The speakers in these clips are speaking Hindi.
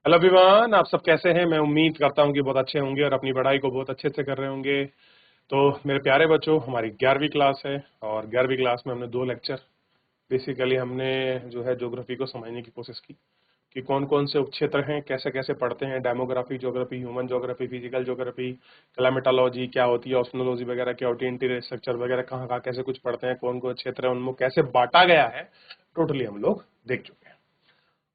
हेलो एवरीवन, आप सब कैसे हैं। मैं उम्मीद करता हूं कि बहुत अच्छे होंगे और अपनी पढ़ाई को बहुत अच्छे से कर रहे होंगे। तो मेरे प्यारे बच्चों, हमारी 11वीं क्लास है और 11वीं क्लास में हमने 2 लेक्चर बेसिकली हमने जो है ज्योग्राफी को समझने की कोशिश की कि कौन कौन से उपक्षेत्र हैं, कैसे कैसे पढ़ते हैं, demography geography, human geography, physical geography, climatology क्या होती है, ओशनोलॉजी वगैरह क्या होती है, इंटीरियर स्ट्रक्चर वगैरह कहाँ कहाँ कैसे कुछ पढ़ते हैं, कौन कौन क्षेत्र है उनमें कैसे बांटा गया है, टोटली हम लोग देख चुके हैं।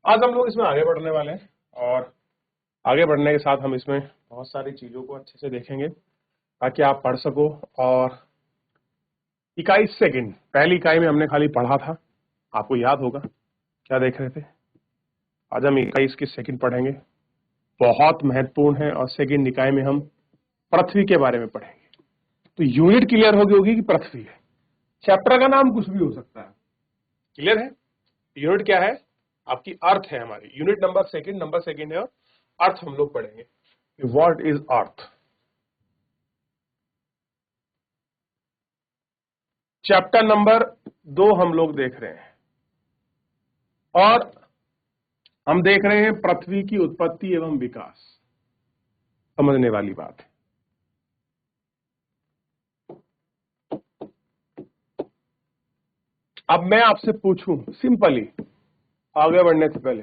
आज हम लोग इसमें आगे बढ़ने वाले हैं और आगे बढ़ने के साथ हम इसमें बहुत सारी चीजों को अच्छे से देखेंगे ताकि आप पढ़ सको। और इकाई सेकंड, पहली इकाई में हमने खाली पढ़ा था, आपको याद होगा क्या देख रहे थे। आज हम इकाई इसकी सेकंड पढ़ेंगे, बहुत महत्वपूर्ण है। और सेकंड इकाई में हम पृथ्वी के बारे में पढ़ेंगे। तो यूनिट क्लियर होगी कि पृथ्वी है। चैप्टर का नाम कुछ भी हो सकता है, क्लियर है। यूनिट क्या है आपकी, अर्थ है हमारी। यूनिट नंबर सेकंड है और अर्थ हम लोग पढ़ेंगे। What is earth. Chapter number 2 हम लोग देख रहे हैं और हम देख रहे हैं पृथ्वी की उत्पत्ति एवं विकास। समझने वाली बात है। अब मैं आपसे पूछूं सिंपली, आगे बढ़ने से पहले,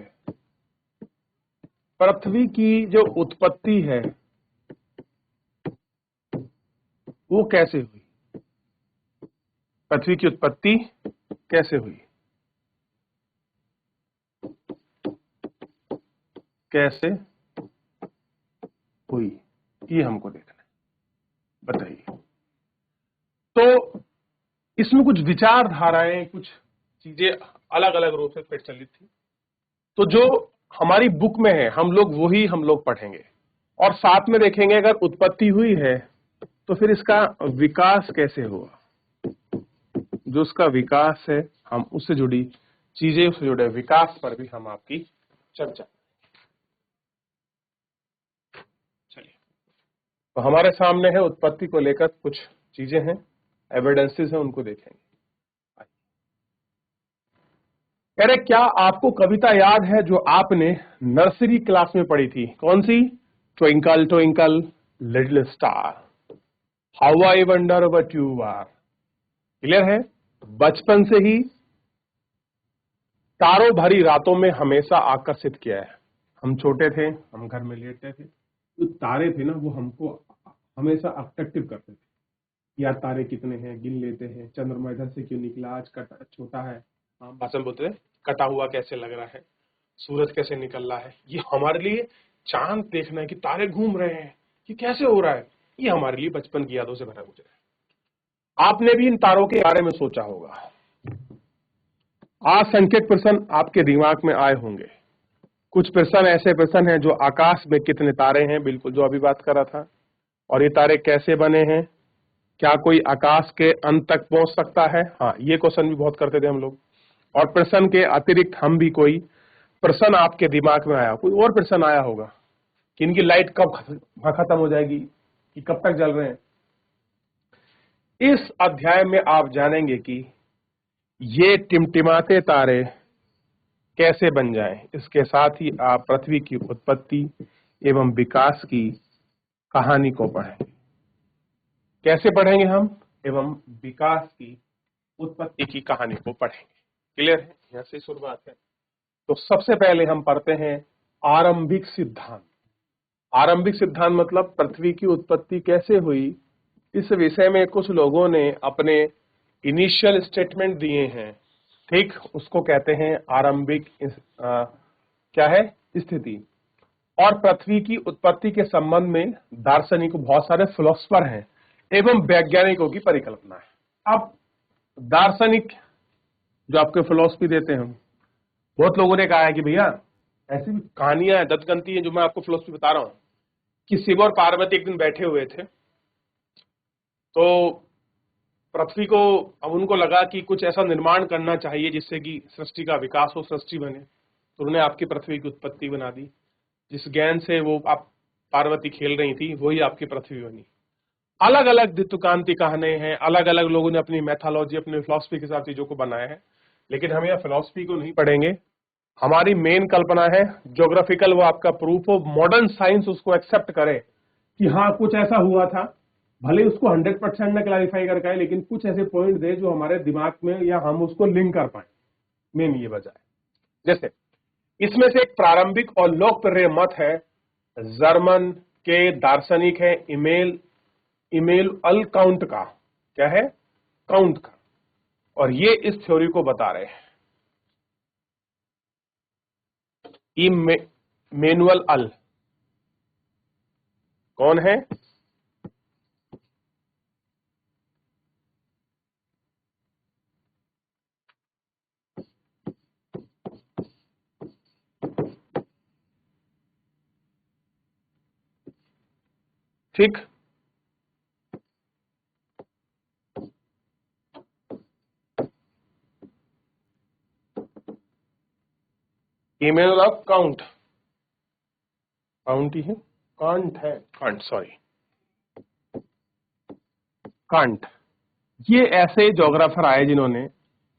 पृथ्वी की जो उत्पत्ति है वो कैसे हुई। पृथ्वी की उत्पत्ति कैसे हुई, कैसे हुई, ये हमको देखना है। बताइए। तो इसमें कुछ विचारधाराएं, कुछ चीजें अलग अलग रूप से प्रचलित थी। तो जो हमारी बुक में है हम लोग वही हम लोग पढ़ेंगे और साथ में देखेंगे अगर उत्पत्ति हुई है तो फिर इसका विकास कैसे हुआ। जो उसका विकास है हम उससे जुड़ी चीजें, उससे जुड़े विकास पर भी हम आपकी चर्चा। चलिए, तो हमारे सामने है उत्पत्ति को लेकर कुछ चीजें हैं, एविडेंसेस हैं, उनको देखेंगे। कह रहे क्या आपको कविता याद है जो आपने नर्सरी क्लास में पढ़ी थी। कौन सी। Twinkle twinkle little star, how I wonder what you are. Clear है। बचपन से ही तारों भरी रातों में हमेशा आकर्षित किया है। हम छोटे थे, हम घर में लेटते थे, जो तारे थे ना वो हमको हमेशा अट्रैक्टिव करते थे। यार तारे कितने हैं, गिन लेते हैं। चंद्रमा इधर से क्यों निकला, आज कटा छोटा है, भाषण बोलते हैं कटा हुआ कैसे लग रहा है, सूरज कैसे निकल रहा है। ये हमारे लिए चांद देखना है कि तारे घूम रहे हैं, ये कैसे हो रहा है, ये हमारे लिए बचपन की यादों से भरा गुजरा है। आपने भी इन तारों के बारे में सोचा होगा। असंख्यक प्रश्न आपके दिमाग में आए होंगे। कुछ प्रश्न ऐसे प्रश्न हैं जो आकाश में कितने तारे हैं, बिल्कुल जो अभी बात कर रहा था, और ये तारे कैसे बने हैं, क्या कोई आकाश के अंत तक पहुंच सकता है। हाँ, ये क्वेश्चन भी बहुत करते थे हम लोग। और प्रश्न के अतिरिक्त हम भी कोई प्रश्न आपके दिमाग में आया, कोई और प्रश्न आया होगा कि इनकी लाइट कब खत्म हो जाएगी, कि कब तक जल रहे हैं। इस अध्याय में आप जानेंगे कि ये टिमटिमाते तारे कैसे बन जाएं। इसके साथ ही आप पृथ्वी की उत्पत्ति एवं विकास की कहानी को पढ़ेंगे। कैसे पढ़ेंगे हम, एवं विकास की उत्पत्ति की कहानी को पढ़ेंगे। क्लियर है, यहां से शुरुआत है। तो सबसे पहले हम पढ़ते हैं आरंभिक सिद्धांत। आरंभिक सिद्धांत मतलब पृथ्वी की उत्पत्ति कैसे हुई। इस विषय में कुछ लोगों ने अपने इनिशियल स्टेटमेंट दिए हैं, ठीक, उसको कहते हैं आरंभिक क्या है, स्थिति। और पृथ्वी की उत्पत्ति के संबंध में दार्शनिक बहुत सारे फिलोसफर हैं एवं वैज्ञानिकों की परिकल्पना है। अब दार्शनिक जो आपके फिलोसफी देते हैं, बहुत लोगों ने कहा है कि भैया ऐसी भी कहानियां दत्तगंती है जो मैं आपको फिलोसफी बता रहा हूं कि शिव और पार्वती एक दिन बैठे हुए थे, तो पृथ्वी को अब उनको लगा कि कुछ ऐसा निर्माण करना चाहिए जिससे कि सृष्टि का विकास हो, सृष्टि बने। तो उन्होंने आपकी पृथ्वी की उत्पत्ति बना दी। जिस ज्ञान से वो आप पार्वती खेल रही थी वही आपकी पृथ्वी बनी। अलग अलग द्वित्वकांति कहानी हैं, अलग अलग लोगों ने अपनी मैथोलॉजी, अपनी फिलोसफी के साथ चीजों को बनाया है। लेकिन हम यहाँ फिलोसफी को नहीं पढ़ेंगे, हमारी मेन कल्पना है ज्योग्राफिकल, वो आपका प्रूफ हो, मॉडर्न साइंस उसको एक्सेप्ट करे कि हाँ कुछ ऐसा हुआ था, भले उसको 100% में क्लैरिफाई करके आए, लेकिन कुछ ऐसे पॉइंट दे जो हमारे दिमाग में या हम उसको लिंक कर पाए। मेन ये वजह है। जैसे इसमें से एक प्रारंभिक और लोकप्रिय मत है, जर्मन के दार्शनिक है इमेल अल काउंट का, क्या है, काउंट का, और ये इस थ्योरी को बता रहे हैं। इमेनुअल अल कौन है? ठीक, इमेनुअल ऑफ काउंट, काउंट ही है, कांट है, कांट, सॉरी, कांट। ये ऐसे ज्योग्राफर आए जिन्होंने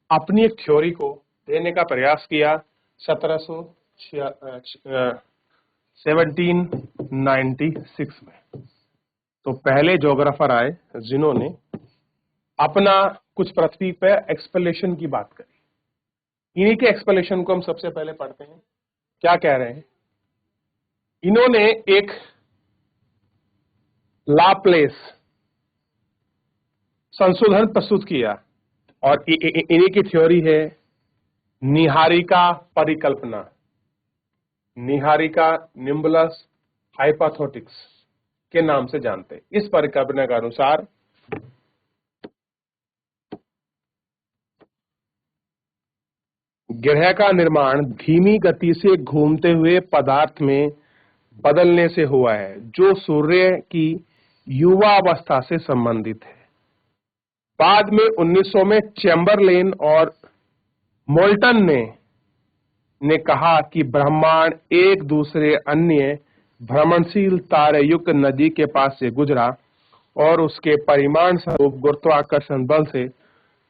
अपनी एक थ्योरी को देने का प्रयास किया 1796 में। तो पहले ज्योग्राफर आए जिन्होंने अपना कुछ पृथ्वी पे एक्सप्लेनेशन की बात करी। इन्हीं के एक्सप्लेनेशन को हम सबसे पहले पढ़ते हैं। क्या कह रहे हैं? इन्होंने एक लाप्लेस संशोधन प्रस्तुत किया और इन्हीं की थ्योरी है निहारिका परिकल्पना, निहारिका निम्बलस हाइपोथेटिक्स के नाम से जानते हैं। इस परिकल्पना के अनुसार ग्रह का निर्माण धीमी गति से घूमते हुए पदार्थ में बदलने से हुआ है, जो सूर्य की युवा अवस्था से संबंधित है। बाद में 1900 में चैम्बरलेन और मोल्टन ने कहा कि ब्रह्मांड एक दूसरे अन्य भ्रमणशील तारेयुक्त नदी के पास से गुजरा और उसके परिमाण स्वरूप गुरुत्वाकर्षण बल से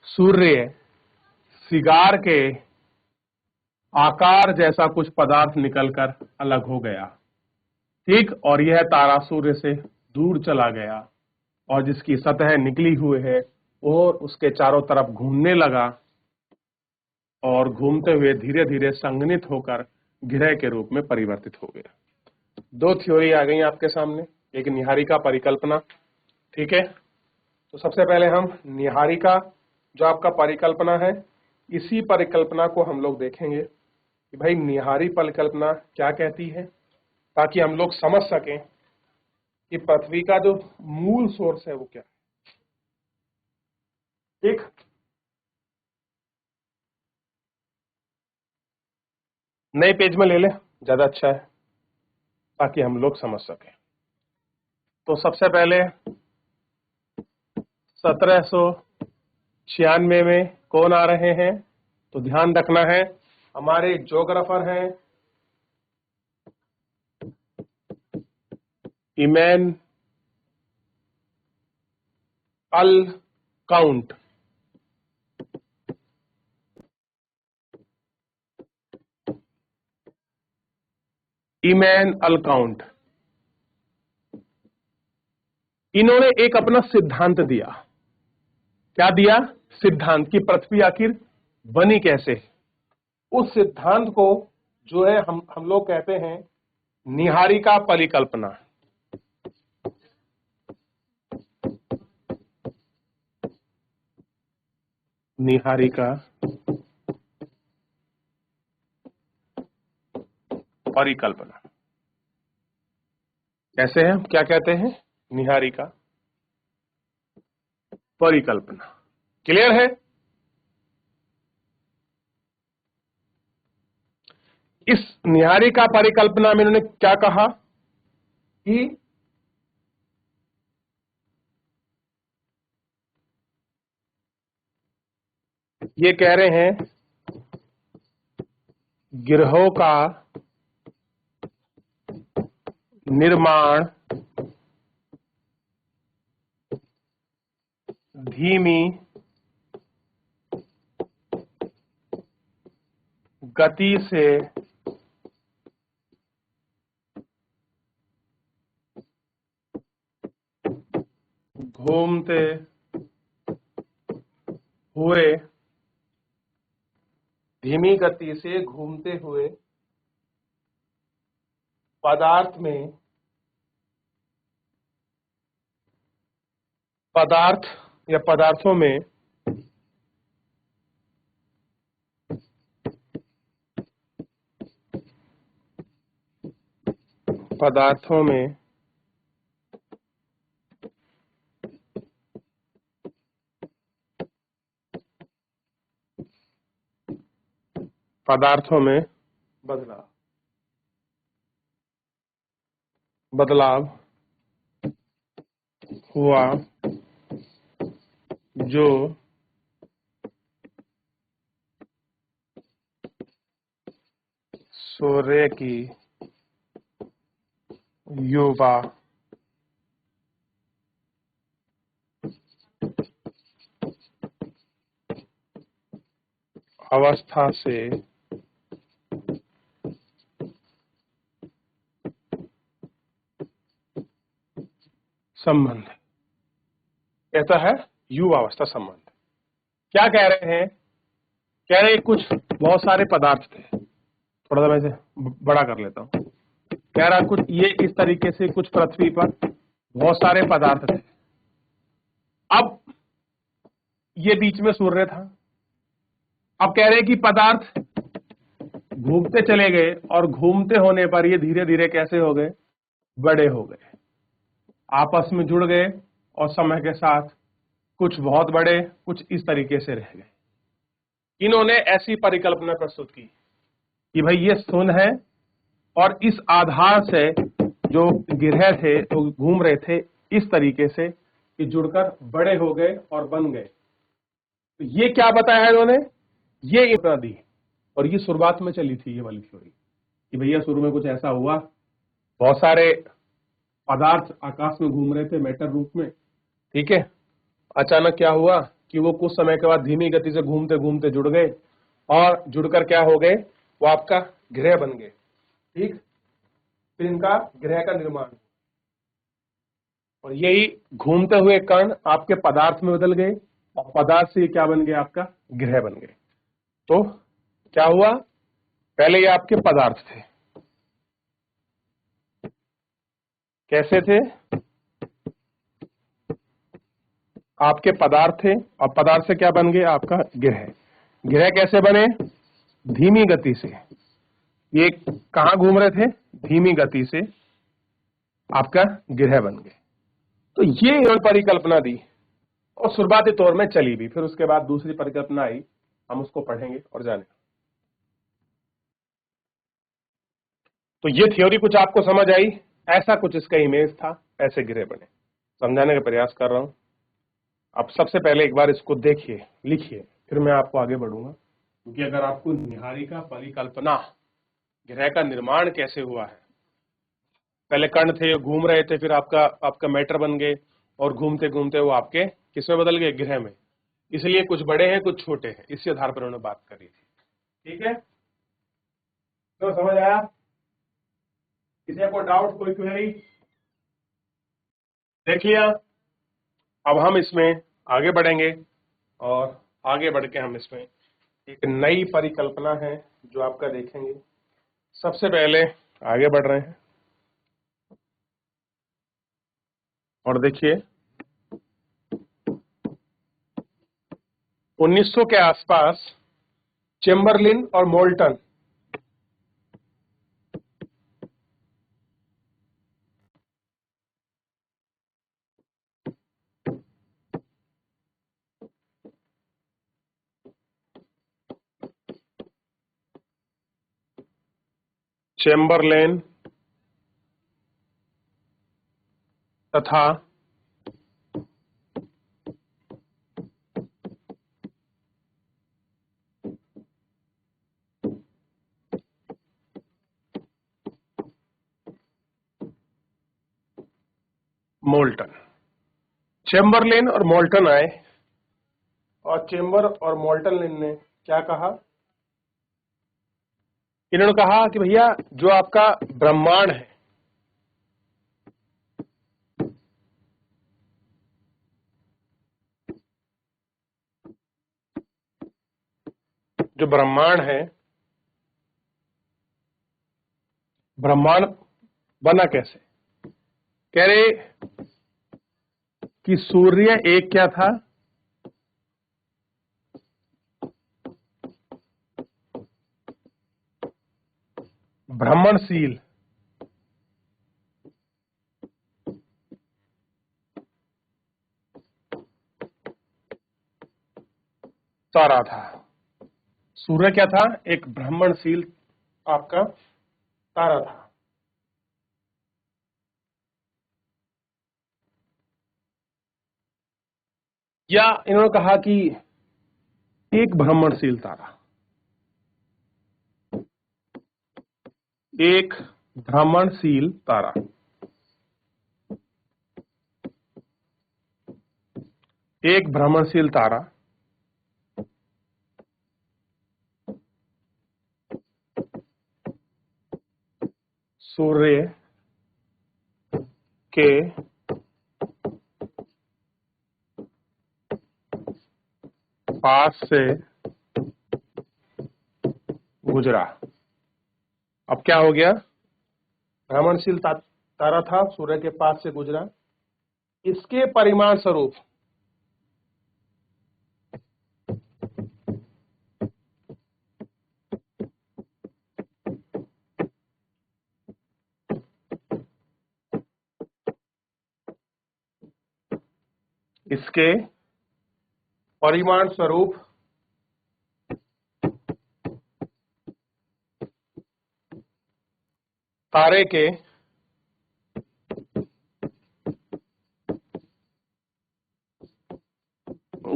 सूर्य सिगार के आकार जैसा कुछ पदार्थ निकलकर अलग हो गया। ठीक, और यह तारा सूर्य से दूर चला गया और जिसकी सतह निकली हुई है और उसके चारों तरफ घूमने लगा और घूमते हुए धीरे धीरे संघनित होकर ग्रह के रूप में परिवर्तित हो गया। दो थ्योरी आ गई आपके सामने, एक निहारिका परिकल्पना। ठीक है, तो सबसे पहले हम निहारिका जो आपका परिकल्पना है, इसी परिकल्पना को हम लोग देखेंगे कि भाई निहारी परिकल्पना क्या कहती है, ताकि हम लोग समझ सकें कि पृथ्वी का जो मूल सोर्स है वो क्या है। ठीक, नए पेज में ले ले, ज्यादा अच्छा है ताकि हम लोग समझ सकें। तो सबसे पहले 1796 में कौन आ रहे हैं? तो ध्यान रखना है, हमारे ज्योग्राफर हैं इमैन अल काउंट। इमैन अल काउंट, इन्होंने एक अपना सिद्धांत दिया। क्या दिया? सिद्धांत की पृथ्वी आखिर बनी कैसे। उस सिद्धांत को जो है हम लोग कहते हैं निहारिका परिकल्पना। निहारिका परिकल्पना कैसे है, क्या कहते हैं? निहारिका परिकल्पना। क्लियर है? इस निहारिका परिकल्पना में इन्होंने क्या कहा कि ये कह रहे हैं ग्रहों का निर्माण धीमी गति से घूमते हुए, धीमी गति से घूमते हुए पदार्थ में, पदार्थ या पदार्थों में पदार्थों में पदार्थों में बदलाव, बदलाव हुआ जो सूर्य की युवा अवस्था से संबंध, कहता है युवा अवस्था संबंध। क्या कह रहे हैं? कह रहे हैं कुछ बहुत सारे पदार्थ थे, थोड़ा सा मैं इसे बड़ा कर लेता हूं। कह रहा कुछ ये इस तरीके से कुछ पृथ्वी पर बहुत सारे पदार्थ थे। अब ये बीच में सूर्य था। अब कह रहे हैं कि पदार्थ घूमते चले गए और घूमते होने पर ये धीरे धीरे कैसे हो गए? बड़े हो गए, आपस में जुड़ गए और समय के साथ कुछ बहुत बड़े, कुछ इस तरीके से रह गए। इन्होंने ऐसी परिकल्पना प्रस्तुत की कि भाई ये शून्य है और इस आधार से जो ग्रह थे तो घूम रहे थे इस तरीके से कि जुड़कर बड़े हो गए और बन गए। तो ये क्या बताया है इन्होंने? ये इतना दी, और ये शुरुआत में चली थी ये वाली थ्योरी कि भैया शुरू में कुछ ऐसा हुआ, बहुत सारे पदार्थ आकाश में घूम रहे थे मैटर रूप में, ठीक है। अचानक क्या हुआ कि वो कुछ समय के बाद धीमी गति से घूमते घूमते जुड़ गए और जुड़कर क्या हो गए? वो आपका ग्रह बन गए, ठीक। फिर इनका ग्रह का निर्माण, और यही घूमते हुए कण आपके पदार्थ में बदल गए और पदार्थ से क्या बन गए? आपका ग्रह बन गए। तो क्या हुआ? पहले ये आपके पदार्थ थे, कैसे थे? आपके पदार्थ थे और पदार्थ से क्या बन गए? आपका ग्रह। ग्रह कैसे बने? धीमी गति से। ये कहां घूम रहे थे? धीमी गति से आपका ग्रह बन गए। तो ये परिकल्पना दी और शुरुआती तौर में चली भी, फिर उसके बाद दूसरी परिकल्पना आई, हम उसको पढ़ेंगे और जानेंगे। तो ये थ्योरी कुछ आपको समझ आई? ऐसा कुछ इसका इमेज था, ऐसे ग्रह बने। समझाने का प्रयास कर रहा हूं। आप सबसे पहले एक बार इसको देखिए, लिखिए, फिर मैं आपको आगे बढ़ूंगा। क्योंकि अगर आपको निहारिका परिकल्पना, ग्रह का निर्माण कैसे हुआ है, पहले कण थे घूम रहे थे, फिर आपका मैटर बन गए और घूमते घूमते वो आपके किसमें बदल गए? ग्रह में। इसलिए कुछ बड़े हैं कुछ छोटे हैं, इसी आधार पर उन्होंने बात करी थी, ठीक है। तो समझ आया? किसी को डाउट, कोई क्वेरी? देख लिया? अब हम इसमें आगे बढ़ेंगे और आगे बढ़ के हम इसमें एक नई परिकल्पना है जो आपका देखेंगे। सबसे पहले आगे बढ़ रहे हैं और देखिए 1900 के आसपास चेम्बरलिन और मोल्टन चेम्बरलेन तथा मोल्टन, चेम्बरलेन और मोल्टन आए और चेम्बर और मोल्टन ने क्या कहा? इन्होंने कहा कि भैया जो आपका ब्रह्मांड है, जो ब्रह्मांड है, ब्रह्मांड बना कैसे? कह रहे कि सूर्य एक क्या था, भ्रमणशील तारा था। सूर्य क्या था? एक भ्रमणशील आपका तारा था। या इन्होंने कहा कि एक भ्रमणशील तारा, एक भ्रमणशील तारा, एक भ्रमणशील तारा सूर्य के पास से गुजरा। अब क्या हो गया? भ्रमणशील तारा था, सूर्य के पास से गुजरा, इसके परिमाण स्वरूप इसके परिमाण स्वरूप तारे के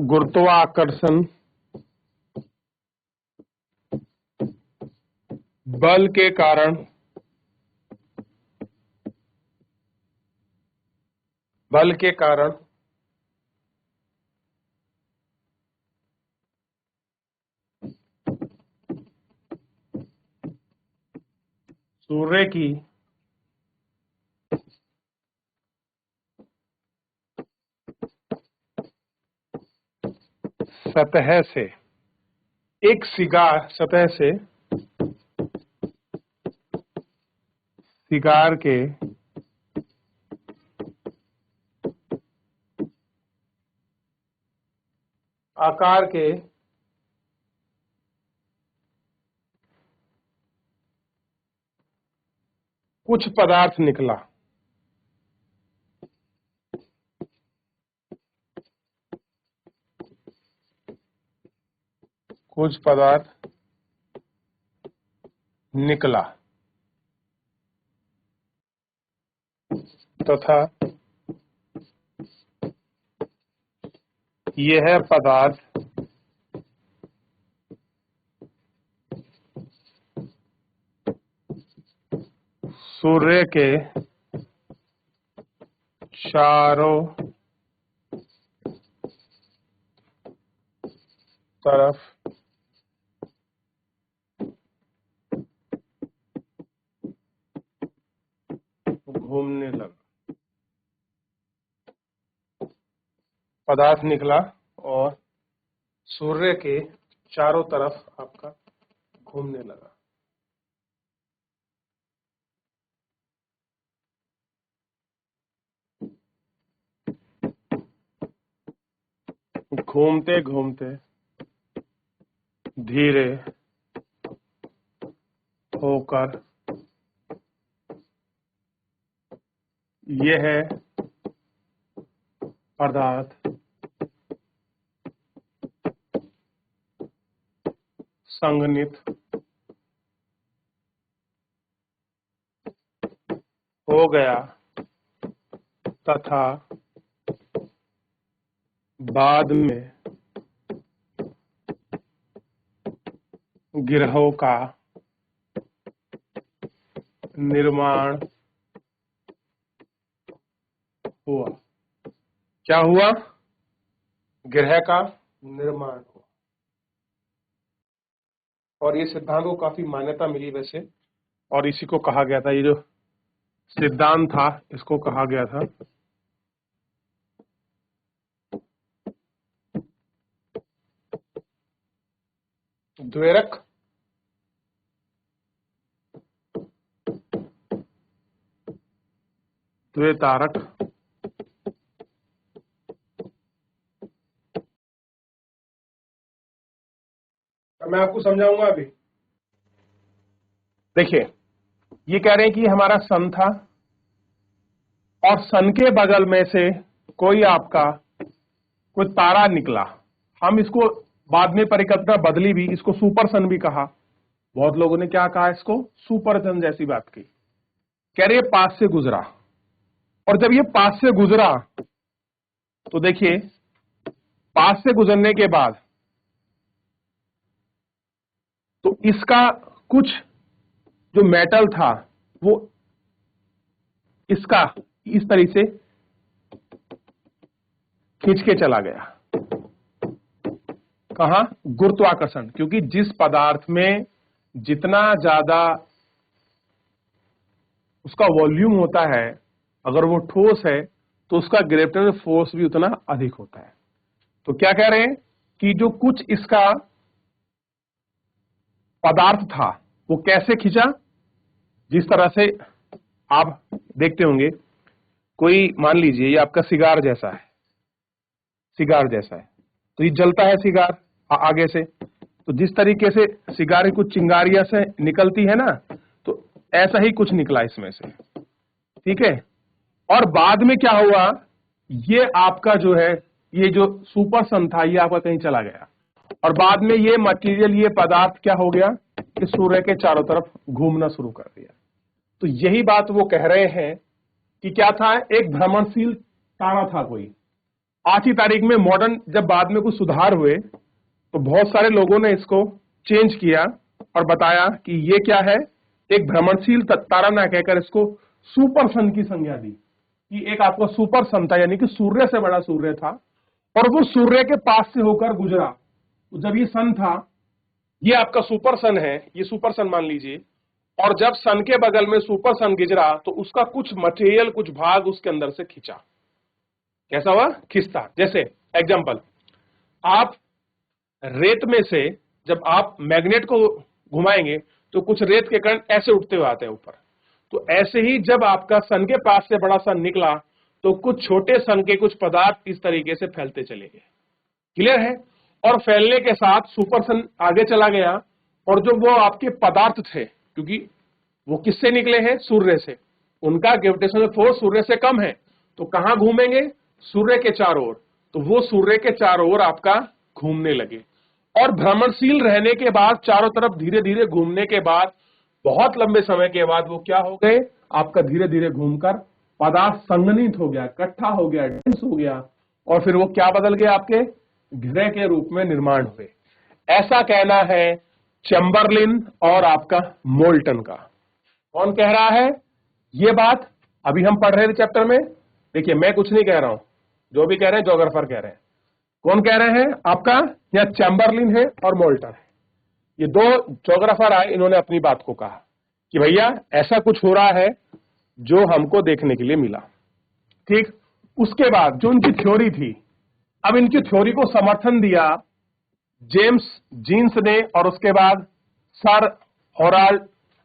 गुरुत्वाकर्षण बल के कारण सूर्य की सतह से, एक सतह से सिगार के आकार के कुछ पदार्थ निकला। कुछ पदार्थ निकला तथा यह पदार्थ सूर्य के चारों तरफ घूमने लगा। पदार्थ निकला और सूर्य के चारों तरफ आपका घूमने लगा। घूमते घूमते धीरे होकर यह पदार्थ संघनित हो गया तथा बाद में गिरहों का निर्माण हुआ। क्या हुआ? ग्रह का निर्माण हुआ। और ये सिद्धांत को काफी मान्यता मिली वैसे, और इसी को कहा गया था, ये जो सिद्धांत था इसको कहा गया था द्वैरक द्वैतारक मैं आपको समझाऊंगा अभी। देखिए, ये कह रहे हैं कि हमारा सन था और सन के बगल में से कोई आपका कोई तारा निकला। हम इसको बाद में परिकल्पना बदली भी, इसको सुपर सन भी कहा। बहुत लोगों ने क्या कहा, इसको सुपर सन जैसी बात की। कह रहे पास से गुजरा, और जब ये पास से गुजरा तो देखिए, पास से गुजरने के बाद तो इसका कुछ जो मेटल था वो इसका इस तरीके से खींच के चला गया। कहां? गुरुत्वाकर्षण। क्योंकि जिस पदार्थ में जितना ज्यादा उसका वॉल्यूम होता है, अगर वो ठोस है तो उसका ग्रेविटेशनल फोर्स भी उतना अधिक होता है। तो क्या कह रहे हैं कि जो कुछ इसका पदार्थ था वो कैसे खींचा? जिस तरह से आप देखते होंगे, कोई मान लीजिए ये आपका सिगार जैसा है, सिगार जैसा है, तो ये जलता है सिगार आगे से, तो जिस तरीके से सिगार की कुछ चिंगारियां से निकलती है ना, तो ऐसा ही कुछ निकला इसमें से, ठीक है। और बाद में क्या हुआ, ये आपका जो है, ये जो सुपर सन था ये आपका कहीं चला गया, और बाद में ये मटेरियल, ये पदार्थ क्या हो गया कि सूर्य के चारों तरफ घूमना शुरू कर दिया। तो यही बात वो कह रहे हैं कि क्या था, एक भ्रमणशील तारा था कोई। आज की तारीख में मॉडर्न जब बाद में कुछ सुधार हुए तो बहुत सारे लोगों ने इसको चेंज किया और बताया कि ये क्या है, एक भ्रमणशील तारा ना कहकर इसको सुपर सन की संज्ञा दी कि एक आपका सुपर सन था, यानी कि सूर्य से बड़ा सूर्य था और वो सूर्य के पास से होकर गुजरा। तो जब ये सन था, ये आपका सुपर सन है, ये सुपर सन मान लीजिए, और जब सन के बगल में सुपर सन गुजरा तो उसका कुछ मटेरियल, कुछ भाग उसके अंदर से खींचा। कैसा हुआ? खिंचता। जैसे एग्जांपल, आप रेत में से जब आप मैग्नेट को घुमाएंगे तो कुछ रेत के कण ऐसे उठते हुए आते हैं ऊपर, तो ऐसे ही जब आपका सन के पास से बड़ा सन निकला तो कुछ छोटे सन के कुछ पदार्थ इस तरीके से फैलते चले गए। क्लियर है? और फैलने के साथ सुपर सन आगे चला गया, और जो वो आपके पदार्थ थे, क्योंकि वो किससे निकले हैं? सूर्य से, उनका ग्रेविटेशनल फोर्स सूर्य से कम है, तो कहां घूमेंगे? सूर्य के चारों ओर। तो वो सूर्य के चारों ओर आपका घूमने लगे, और भ्रमणशील रहने के बाद, चारों तरफ धीरे धीरे घूमने के बाद, बहुत लंबे समय के बाद वो क्या हो गए, आपका धीरे धीरे घूमकर पदार्थ संघनित हो गया, इकट्ठा हो गया, डेंस हो गया, और फिर वो क्या बदल गया, आपके ग्रह के रूप में निर्माण हुए। ऐसा कहना है चैम्बरलिन और आपका मोल्टन का। कौन कह रहा है ये बात? अभी हम पढ़ रहे थे चैप्टर में। देखिए, मैं कुछ नहीं कह रहा हूं, जो भी कह रहे हैं ज्योग्राफर कह रहे हैं। कौन कह रहे हैं? आपका या चैम्बरलिन है और मोल्टन है। ये दो ज्योग्राफर आए, इन्होंने अपनी बात को कहा कि भैया ऐसा कुछ हो रहा है जो हमको देखने के लिए मिला। ठीक, उसके बाद जो उनकी थ्योरी थी, अब इनकी थ्योरी को समर्थन दिया जेम्स जीन्स ने और उसके बाद सर होराल्ड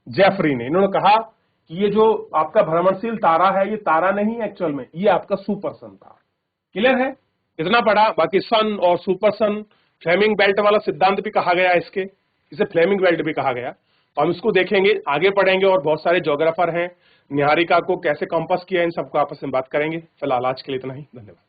जेफरी ने। इन्होंने कहा कि ये जो आपका भ्रमणशील तारा है, ये तारा नहीं एक्चुअल में, ये आपका सुपर सन था। क्लियर है? इतना पढ़ा। बाकी सन और सुपर सन, फ्लेमिंग बेल्ट वाला सिद्धांत भी कहा गया है, इसे फ्लेमिंग बेल्ट भी कहा गया। तो हम इसको देखेंगे, आगे पढ़ेंगे, और बहुत सारे ज्योग्राफर हैं, निहारिका को कैसे कंपास किया, इन सबको आपस में बात करेंगे। फिलहाल आज के लिए इतना ही, धन्यवाद।